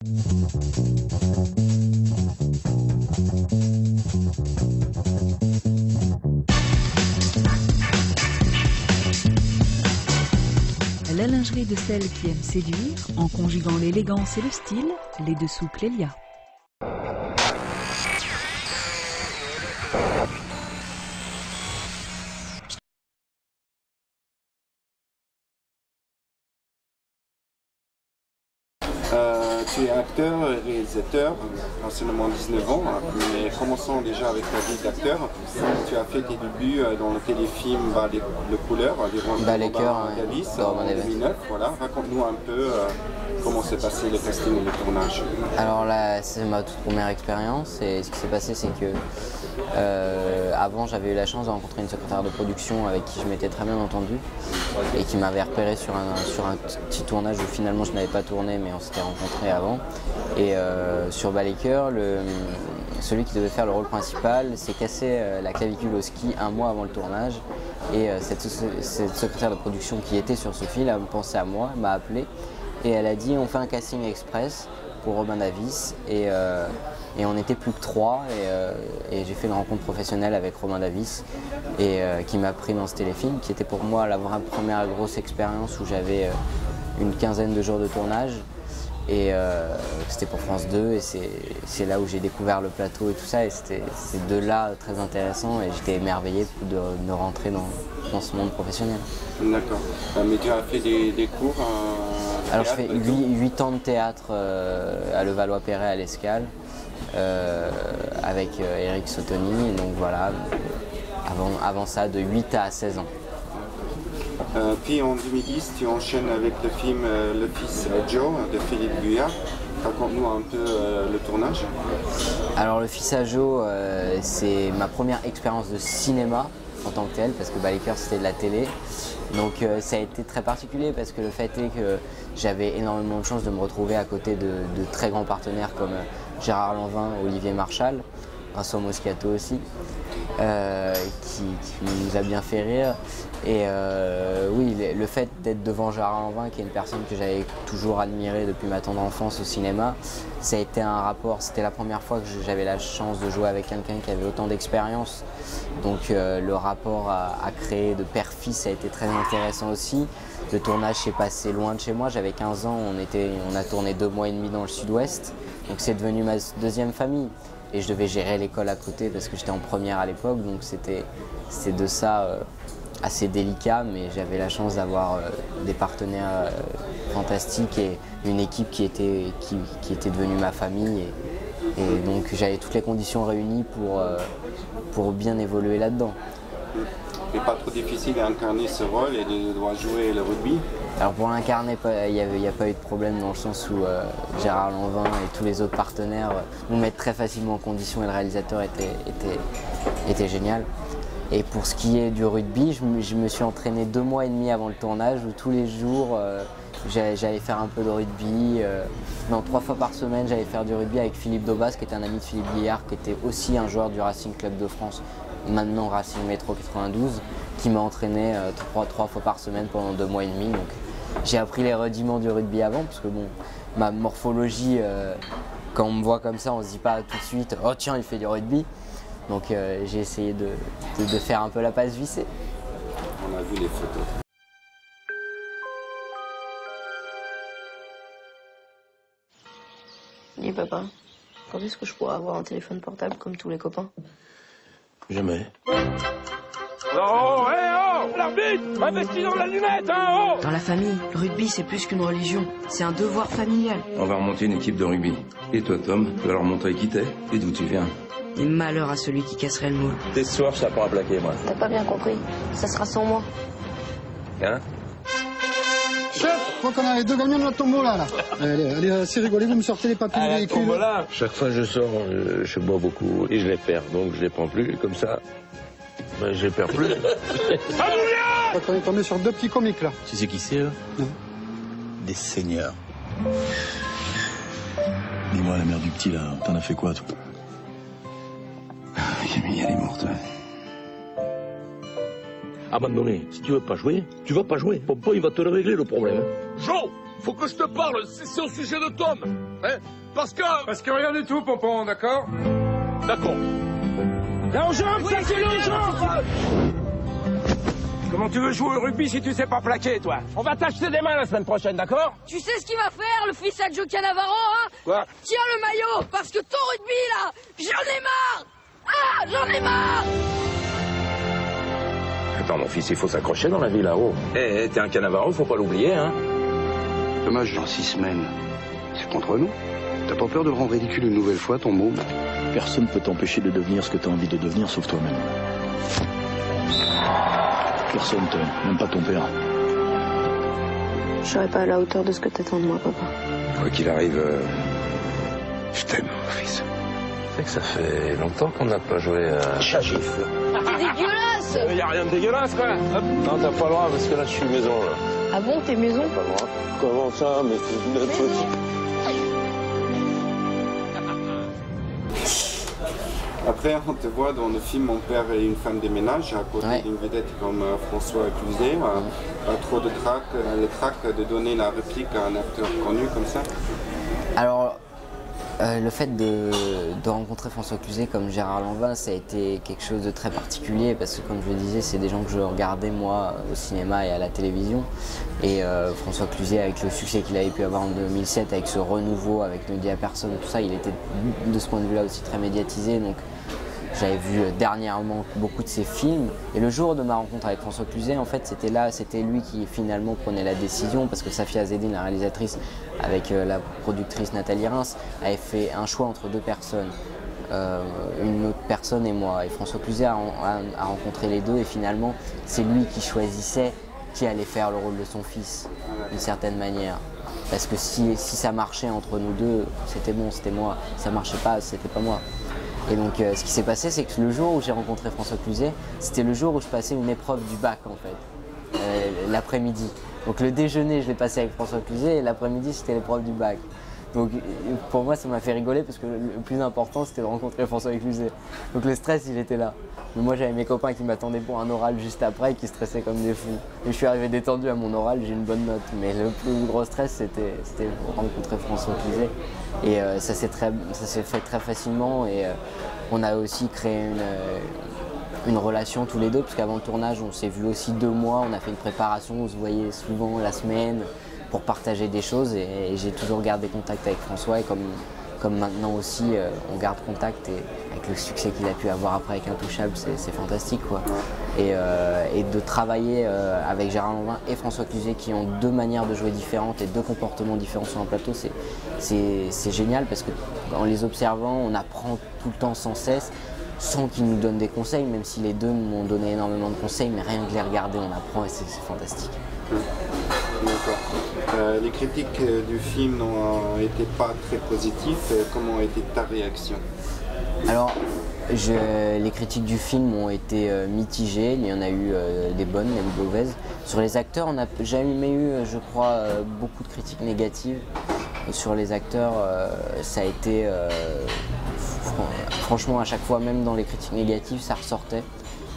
La lingerie de celle qui aime séduire, en conjuguant l'élégance et le style, les dessous Clélia. Tu es acteur, réalisateur, anciennement 19 ans, mais commençons déjà avec ta vie d'acteur. Tu as fait tes débuts dans le téléfilm Le Couleur, Davis, en 2009. Voilà. Raconte-nous un peu comment s'est passé le casting et le tournage. Alors là, c'est ma toute première expérience et ce qui s'est passé, c'est que avant, j'avais eu la chance de rencontrer une secrétaire de production avec qui je m'étais très bien entendu et qui m'avait repéré sur un petit tournage où finalement je n'avais pas tourné, mais on s'était rencontrés avant. Et sur Ballaker, celui qui devait faire le rôle principal s'est cassé la clavicule au ski un mois avant le tournage. Et cette secrétaire de production qui était sur ce film a pensé à moi, m'a appelé et elle a dit on fait un casting express pour Robin Davis et on n'était plus que 3 et j'ai fait une rencontre professionnelle avec Robin Davis et qui m'a pris dans ce téléfilm qui était pour moi la vraie première grosse expérience où j'avais une quinzaine de jours de tournage et c'était pour France 2 et c'est là où j'ai découvert le plateau et tout ça et c'était de là très intéressant et j'étais émerveillé de rentrer dans ce monde professionnel. D'accord, mais tu as fait des cours alors je fais 8 ans de théâtre à Levallois-Perret à l'Escale avec Eric Sotoni, et donc voilà, avant ça de 8 à 16 ans. Puis en 2010, tu enchaînes avec le film Le Fils Joe de Philippe Guyard. Raconte-nous un peu le tournage. Alors Le Fils à Joe, c'est ma première expérience de cinéma en tant que tel, parce que Ballaker c'était de la télé. Donc ça a été très particulier parce que le fait est que j'avais énormément de chance de me retrouver à côté de très grands partenaires comme Gérard Lanvin, Olivier Marchal, Vincent Moscato aussi, qui nous a bien fait rire. Et oui, le fait d'être devant Gérard Lanvin, qui est une personne que j'avais toujours admirée depuis ma tendre enfance au cinéma, ça a été un rapport, c'était la première fois que j'avais la chance de jouer avec quelqu'un qui avait autant d'expérience. Donc le rapport à créer de père-fils a été très intéressant aussi. Le tournage s'est passé loin de chez moi, j'avais 15 ans, on a tourné 2 mois et demi dans le sud-ouest. Donc c'est devenu ma deuxième famille. Et je devais gérer l'école à côté parce que j'étais en première à l'époque, donc c'était de ça assez délicat, mais j'avais la chance d'avoir des partenaires fantastiques et une équipe qui était devenue ma famille. Et donc j'avais toutes les conditions réunies pour bien évoluer là-dedans. Et pas trop difficile d'incarner ce rôle et de devoir jouer le rugby? Alors pour l'incarner, il n'y a pas eu de problème dans le sens où Gérard Lanvin et tous les autres partenaires nous mettent très facilement en condition et le réalisateur était génial. Et pour ce qui est du rugby, je me suis entraîné 2 mois et demi avant le tournage où tous les jours j'allais faire un peu de rugby. 3 fois par semaine j'allais faire du rugby avec Philippe Daubas qui était un ami de Philippe Guillard qui était aussi un joueur du Racing Club de France, maintenant Racing Métro 92, qui m'a entraîné 3 fois par semaine pendant 2 mois et demi. Donc j'ai appris les rudiments du rugby avant parce que bon, ma morphologie, quand on me voit comme ça, on se dit pas tout de suite « Oh tiens, il fait du rugby ». Donc j'ai essayé de faire un peu la passe vissée. On a vu les photos. Dis papa, quand est-ce que je pourrais avoir un téléphone portable comme tous les copains? Jamais. Oh, hé, oh, l'arbitre, investis dans la lunette, hein, oh. Dans la famille, le rugby c'est plus qu'une religion, c'est un devoir familial. On va remonter une équipe de rugby. Et toi, Tom, tu vas leur montrer qui t'es et d'où tu viens. Et malheur à celui qui casserait le moule. T'es soir, ça pourra plaquer, moi. T'as pas bien compris, ça sera sans moi. Hein? Chef, je crois qu'on a les 2 gagnants de la tombola là. Allez, assez rigolé, vous me sortez les papiers du véhicule. Chaque fois que je sors, je bois beaucoup et je les perds. Donc je les prends plus, comme ça, ben, je les perds plus. Je crois qu'on est tombé sur 2 petits comiques là. Tu sais qui c'est là? Non. Des seigneurs. Dis-moi, la mère du petit là, t'en as fait quoi toi? Camille, elle est morte. À un moment donné, si tu veux pas jouer, tu vas pas jouer. Papa, il va te le régler le problème. Joe, faut que je te parle, c'est au sujet de Tom. Hein? Parce que rien du tout, Pompon, d'accord? D'accord. Là, aux jambes, ça c'est aux jambes! Comment tu veux jouer au rugby si tu sais pas plaquer, toi? On va t'acheter des mains la semaine prochaine, d'accord? Tu sais ce qu'il va faire, le fils à Joe Cannavaro, hein? Quoi? Tiens le maillot, parce que ton rugby, là, j'en ai marre! Ah, j'en ai marre! Attends, mon fils, il faut s'accrocher dans la vie là-haut. Eh, t'es un Cannavaro, faut pas l'oublier, hein. Dommage, dans 6 semaines. C'est contre nous. T'as pas peur de le rendre ridicule une nouvelle fois, ton môme? Personne peut t'empêcher de devenir ce que t'as envie de devenir, sauf toi-même. Personne t'aime, même pas ton père. Je serai pas à la hauteur de ce que t'attends de moi, papa. Quoi qu'il arrive, je t'aime, mon fils. C'est que ça fait longtemps qu'on n'a pas joué à Chagif. T'es dégueulasse! Y a rien de dégueulasse, quoi. Hop. Non, t'as pas le droit, parce que là, je suis maison, là. Ah bon, t'es maison? Pas le droit. Comment ça? Mais c'est notre faute. Après, on te voit dans le film Mon père et une femme de ménage, à côté d'une vedette comme François Cluzet. Pas trop de trac, le trac de donner la réplique à un acteur connu comme ça. Alors, le fait de rencontrer François Cluzet comme Gérard Lanvin, ça a été quelque chose de très particulier parce que, comme je le disais, c'est des gens que je regardais moi au cinéma et à la télévision. Et François Cluzet, avec le succès qu'il avait pu avoir en 2007, avec ce renouveau, avec Ne dis à personne, tout ça, il était de ce point de vue-là aussi très médiatisé. Donc, j'avais vu dernièrement beaucoup de ses films. Et le jour de ma rencontre avec François Cluzet, en fait, c'était lui qui finalement prenait la décision parce que Safia Azzeddine, la réalisatrice, avec la productrice Nathalie Reims, avait fait un choix entre deux personnes. Une autre personne et moi. Et François Cluzet a rencontré les deux et finalement, c'est lui qui choisissait qui allait faire le rôle de son fils, d'une certaine manière. Parce que si ça marchait entre nous deux, c'était bon, c'était moi. Si ça marchait pas, c'était pas moi. Et donc ce qui s'est passé, c'est que le jour où j'ai rencontré François Cluzet, c'était le jour où je passais une épreuve du bac en fait, l'après-midi. Donc le déjeuner, je l'ai passé avec François Cluzet et l'après-midi, c'était l'épreuve du bac. Donc pour moi, ça m'a fait rigoler parce que le plus important, c'était de rencontrer François Cluzet. Donc le stress, il était là. Mais moi, j'avais mes copains qui m'attendaient pour un oral juste après et qui stressaient comme des fous. Et je suis arrivé détendu à mon oral, j'ai une bonne note. Mais le plus gros stress, c'était rencontrer François Cluzet. Et ça s'est fait très facilement. Et on a aussi créé une relation tous les deux, parce qu'avant le tournage, on s'est vu aussi 2 mois. On a fait une préparation, on se voyait souvent la semaine pour partager des choses. Et j'ai toujours gardé contact avec François. Et comme maintenant aussi, on garde contact. Et avec le succès qu'il a pu avoir après avec Intouchable, c'est fantastique, quoi. Et de travailler avec Gérard Lanvin et François Cluzet, qui ont 2 manières de jouer différentes et 2 comportements différents sur un plateau, c'est génial parce qu'en les observant, on apprend tout le temps sans cesse, sans qu'ils nous donnent des conseils, même si les 2 m'ont donné énormément de conseils, mais rien que les regarder, on apprend et c'est fantastique. D'accord. Les critiques du film n'ont été pas très positives. Comment a été ta réaction? Alors, les critiques du film ont été mitigées. Il y en a eu des bonnes, des mauvaises. Sur les acteurs, on n'a jamais eu, je crois, beaucoup de critiques négatives. Sur les acteurs, ça a été... franchement, à chaque fois, même dans les critiques négatives, ça ressortait.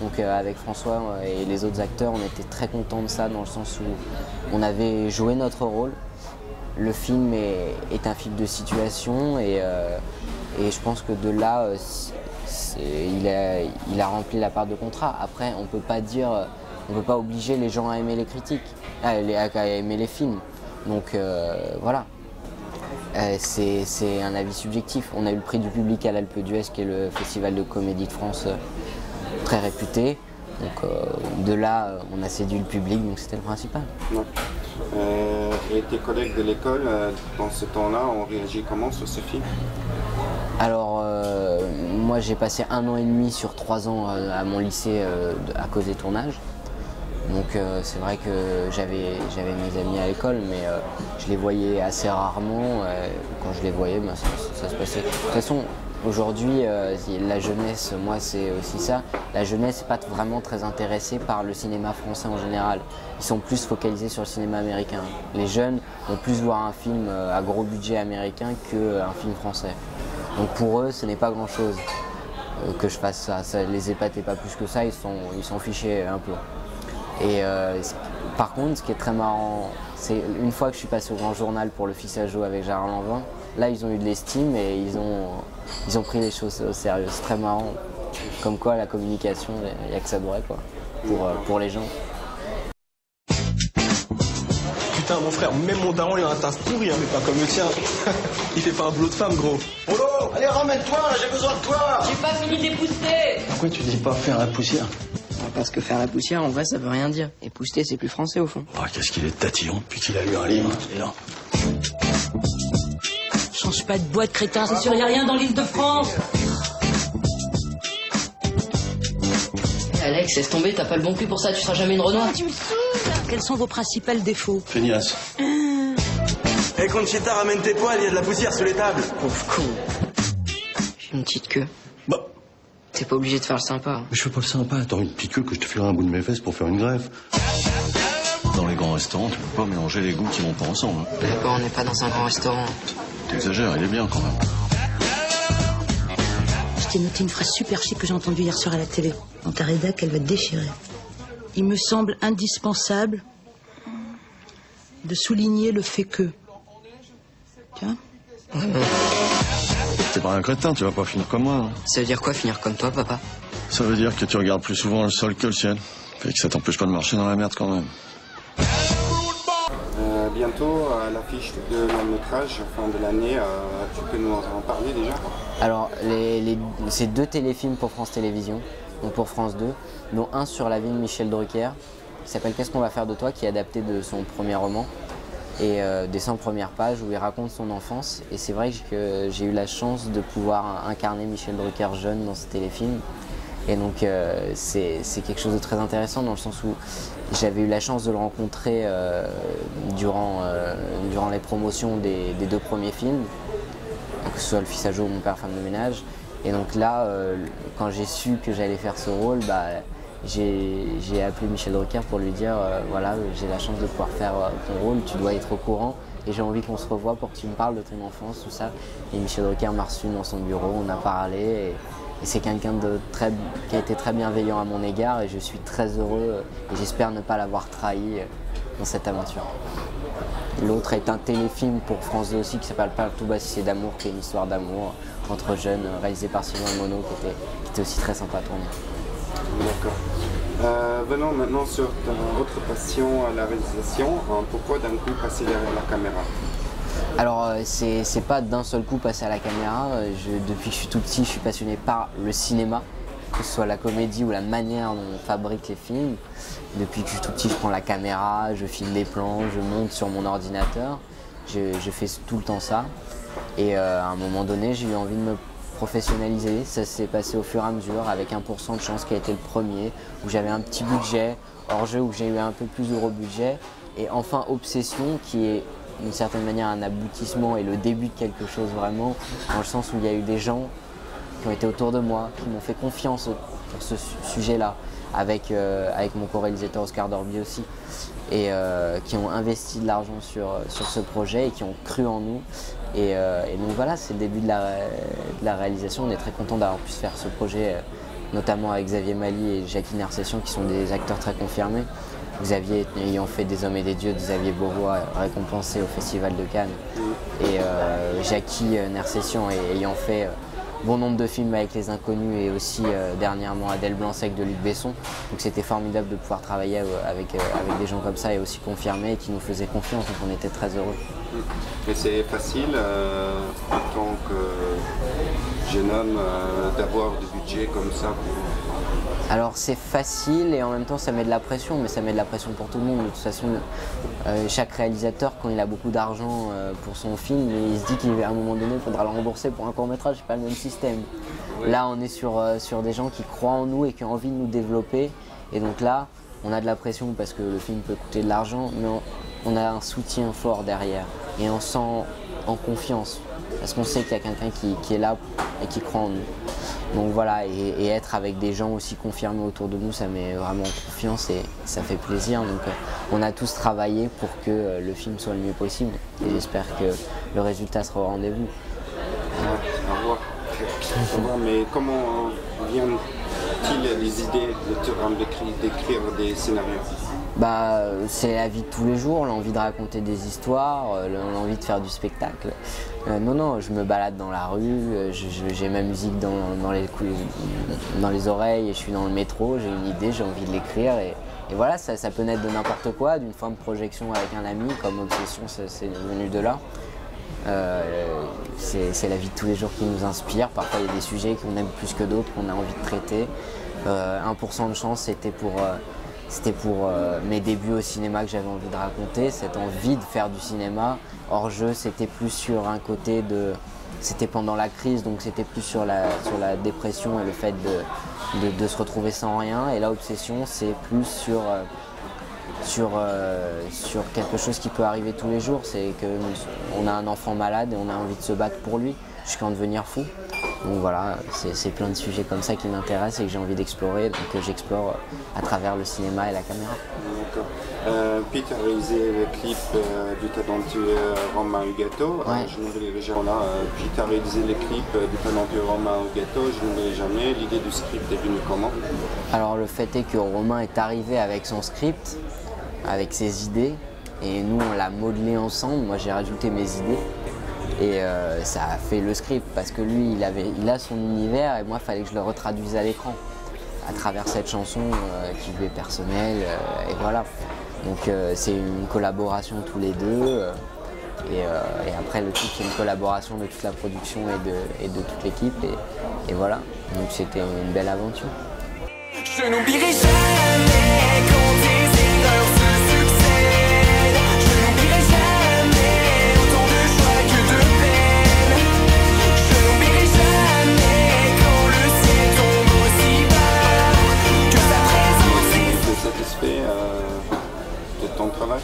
Donc avec François et les autres acteurs, on était très contents de ça, dans le sens où on avait joué notre rôle. Le film est un film de situation et je pense que de là, il a rempli la part de contrat. Après, on peut pas obliger les gens à aimer les critiques, à aimer les films. Donc voilà. C'est un avis subjectif. On a eu le prix du public à l'Alpe d'Huez, qui est le festival de comédie de France très réputé. Donc de là, on a séduit le public, donc c'était le principal. Ouais. Et tes collègues de l'école, dans ce temps-là, ont réagi comment sur ce film? Alors, moi j'ai passé 1 an et demi sur 3 ans à mon lycée à cause des tournages. Donc c'est vrai que j'avais mes amis à l'école, mais je les voyais assez rarement. Quand je les voyais, ça se passait. De toute façon, aujourd'hui, la jeunesse, moi c'est aussi ça. La jeunesse n'est pas vraiment très intéressée par le cinéma français en général. Ils sont plus focalisés sur le cinéma américain. Les jeunes vont plus voir un film à gros budget américain qu'un film français. Donc pour eux, ce n'est pas grand-chose que je fasse ça. Ça les épatait pas plus que ça, ils s'en fichaient un peu. Et par contre, ce qui est très marrant, C'est une fois que je suis passé au grand journal pour le fils à Joe avec Gérard Lanvin, là ils ont eu de l'estime et ils ont pris les choses au sérieux. C'est très marrant. Comme quoi la communication, il n'y a que ça de vrai quoi, pour les gens. Putain mon frère, même mon daron il a un teint pourri, hein, mais pas comme le tien. Il fait pas un boulot de femme gros. Polo, allez ramène-toi, là j'ai besoin de toi. J'ai pas fini d'épousseter. Pourquoi tu dis pas faire la poussière? Parce que faire la poussière, en vrai, ça veut rien dire. Épousseter, c'est plus français, au fond. Oh, qu'est-ce qu'il est tatillon depuis qu'il a lu un livre, et là. Change pas de boîte, crétin, c'est sûr, y a rien dans l'île de France. Alex, laisse tomber, t'as pas le bon cul pour ça, tu seras jamais une Renoir. Tu me saoules. Quels sont vos principaux défauts? Feignasse. Hé Conchita, ramène tes poils, il y a de la poussière sous les tables. Pauvre con. J'ai une petite queue. Bah. T'es pas obligé de faire le sympa. Mais je fais pas le sympa, attends une petite queue que je te filerai un bout de mes fesses pour faire une greffe. Dans les grands restaurants, tu peux pas mélanger les goûts qui vont pas ensemble. D'accord, on n'est pas dans un grand restaurant. T'exagères, il est bien quand même. Je t'ai noté une phrase super chic que j'ai entendue hier soir à la télé. Dans ta rédac, elle va te déchirer. Il me semble indispensable de souligner le fait que... Tu vois? T'es pas un crétin, tu vas pas finir comme moi. Hein. Ça veut dire quoi, finir comme toi, papa? Ça veut dire que tu regardes plus souvent le sol que le ciel. Et que ça t'empêche pas de marcher dans la merde quand même. Bientôt, à l'affiche de long métrage, fin de l'année, tu peux nous en parler déjà? Alors, c'est 2 téléfilms pour France Télévisions, donc pour France 2, dont un sur la vie de Michel Drucker, qui s'appelle Qu'est-ce qu'on va faire de toi, qui est adapté de son premier roman, et des 100 premières pages où il raconte son enfance. Et c'est vrai que j'ai eu la chance de pouvoir incarner Michel Drucker jeune dans ce téléfilm. Et donc c'est quelque chose de très intéressant dans le sens où j'avais eu la chance de le rencontrer durant les promotions des 2 premiers films, que ce soit Le Fils à Joe ou Mon père, femme de ménage. Et donc là, quand j'ai su que j'allais faire ce rôle, j'ai appelé Michel Drucker pour lui dire voilà, j'ai la chance de pouvoir faire ton rôle, tu dois être au courant et j'ai envie qu'on se revoie pour que tu me parles de ton enfance, tout ça. Et Michel Drucker m'a reçu dans son bureau, on a parlé et c'est quelqu'un qui a été très bienveillant à mon égard et je suis très heureux et j'espère ne pas l'avoir trahi dans cette aventure. L'autre est un téléfilm pour France 2 aussi qui s'appelle Parle tout bas si c'est d'amour, qui est une histoire d'amour entre jeunes, réalisé par Sylvain Monod, qui était aussi très sympa à tourner. D'accord. Venons maintenant sur votre passion à la réalisation. Pourquoi d'un coup passer derrière la caméra? Alors c'est pas d'un seul coup passer à la caméra. Depuis que je suis tout petit, je suis passionné par le cinéma, que ce soit la comédie ou la manière dont on fabrique les films. Depuis que je suis tout petit, je prends la caméra, je filme des plans, je monte sur mon ordinateur. Je fais tout le temps ça. Et à un moment donné, j'ai eu envie de me professionnaliser. Ça s'est passé au fur et à mesure avec 1% de chance qui a été le premier, où j'avais un petit budget, hors jeu où j'ai eu un peu plus de gros budget. Et enfin Obsession qui est d'une certaine manière un aboutissement et le début de quelque chose vraiment, dans le sens où il y a eu des gens qui ont été autour de moi, qui m'ont fait confiance pour ce sujet-là, avec mon co-réalisateur Oscar Dorby aussi, et qui ont investi de l'argent sur ce projet et qui ont cru en nous. Et donc voilà, c'est le début de la réalisation. On est très content d'avoir pu faire ce projet, notamment avec Xavier Mali et Jackie Nersession, qui sont des acteurs très confirmés. Xavier ayant fait Des Hommes et des Dieux, Xavier Beauvois récompensé au Festival de Cannes, et Jackie Nersession ayant fait bon nombre de films avec Les Inconnus et aussi dernièrement Adèle Blanc-Sec de Luc Besson. Donc c'était formidable de pouvoir travailler avec des gens comme ça et aussi confirmés et qui nous faisaient confiance, donc on était très heureux. Et c'est facile en tant que jeune homme d'avoir du budget comme ça Alors c'est facile et en même temps ça met de la pression, mais ça met de la pression pour tout le monde. De toute façon, chaque réalisateur, quand il a beaucoup d'argent pour son film, il se dit qu'à un moment donné, il faudra le rembourser pour un court-métrage, c'est pas le même système. Oui. Là, on est sur des gens qui croient en nous et qui ont envie de nous développer. Et donc là, on a de la pression parce que le film peut coûter de l'argent, mais on a un soutien fort derrière. Et on se sent en confiance, parce qu'on sait qu'il y a quelqu'un qui est là et qui croit en nous. Donc voilà, et être avec des gens aussi confirmés autour de nous, ça met vraiment en confiance et ça fait plaisir. Donc on a tous travaillé pour que le film soit le mieux possible et j'espère que le résultat sera au rendez-vous. Ouais, au revoir. Mais comment vient les idées d'écrire des scénarios? Bah, c'est la vie de tous les jours, l'envie de raconter des histoires, l'envie de faire du spectacle. Non, je me balade dans la rue, j'ai ma musique dans les oreilles et je suis dans le métro, j'ai une idée, j'ai envie de l'écrire et voilà, ça peut naître de n'importe quoi, d'une fin de projection avec un ami, comme Obsession, c'est venu de là. C'est la vie de tous les jours qui nous inspire, parfois il y a des sujets qu'on aime plus que d'autres, qu'on a envie de traiter. 1% de chance, c'était pour mes débuts au cinéma que j'avais envie de raconter, cette envie de faire du cinéma. Hors jeu, c'était plus sur un côté de... C'était pendant la crise, donc c'était plus sur la dépression et le fait de se retrouver sans rien. Et là, Obsession, c'est plus sur quelque chose qui peut arriver tous les jours. C'est qu'on a un enfant malade et on a envie de se battre pour lui jusqu'à en devenir fou. Donc voilà, c'est plein de sujets comme ça qui m'intéressent et que j'ai envie d'explorer, donc j'explore à travers le cinéma et la caméra. D'accord. Puis tu as réalisé le clip du talentueux Romain Huguetto, Ouais. Je n'oublierai jamais. Puis tu as réalisé le clip du talentueux Romain Huguetto, Je n'oublierai jamais. L'idée du script est venue comment? Alors le fait est que Romain est arrivé avec son script, avec ses idées, et nous on l'a modelé ensemble. Moi j'ai rajouté mes idées. Et ça a fait le script parce que lui il a son univers et moi il fallait que je le retraduise à l'écran à travers cette chanson qui lui est personnelle et voilà. Donc c'est une collaboration tous les deux et après le clip c'est une collaboration de toute la production et de toute l'équipe et voilà. Donc c'était une belle aventure. Je n'oublierai jamais quand tes erreurs se succèdent. Je n'oublierai jamais autant de joie que de peine. Je n'oublierai jamais quand le ciel tombe aussi bas que sa présence est... Tu es satisfait de ton travail?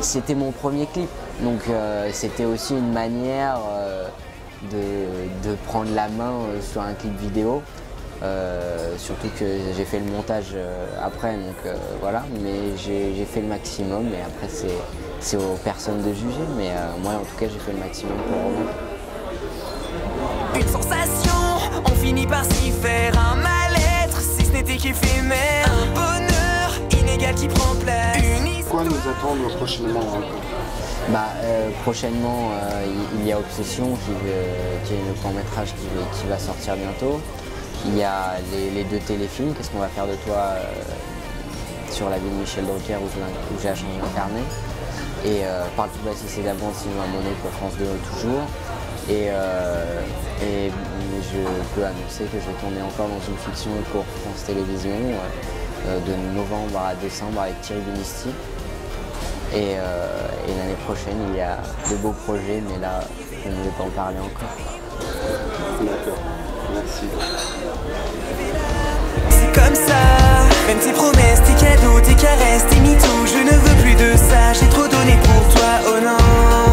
C'était mon premier clip, donc c'était aussi une manière de prendre la main sur un clip vidéo. Surtout que j'ai fait le montage après, donc voilà, mais j'ai fait le maximum et après c'est aux personnes de juger, mais moi en tout cas j'ai fait le maximum pour Romain. Une sensation, on finit par s'y faire un mal-être, si ce n'était qu'éphémère. Un bonheur inégal qui prend place. Quoi nous attendre prochainement encore? Prochainement, il y a Obsession qui est le court-métrage qui va sortir bientôt. Il y a les 2 téléfilms, Qu'est-ce qu'on va faire de toi sur la vie de Michel Drucker où j'ai la chance d'incarner. Et Parle tout bas si c'est d'abord Sylvain Monnet pour France 2 toujours. Et je peux annoncer que je vais tourner encore dans une fiction pour France Télévisions de novembre à décembre avec Thierry Binisti. Et l'année prochaine, il y a de beaux projets, mais là, je ne vais pas en parler encore. D'accord, merci. C'est comme ça, même tes promesses, tes cadeaux, tes caresses, tes mythos, je ne veux plus de ça, j'ai trop donné pour toi, oh non.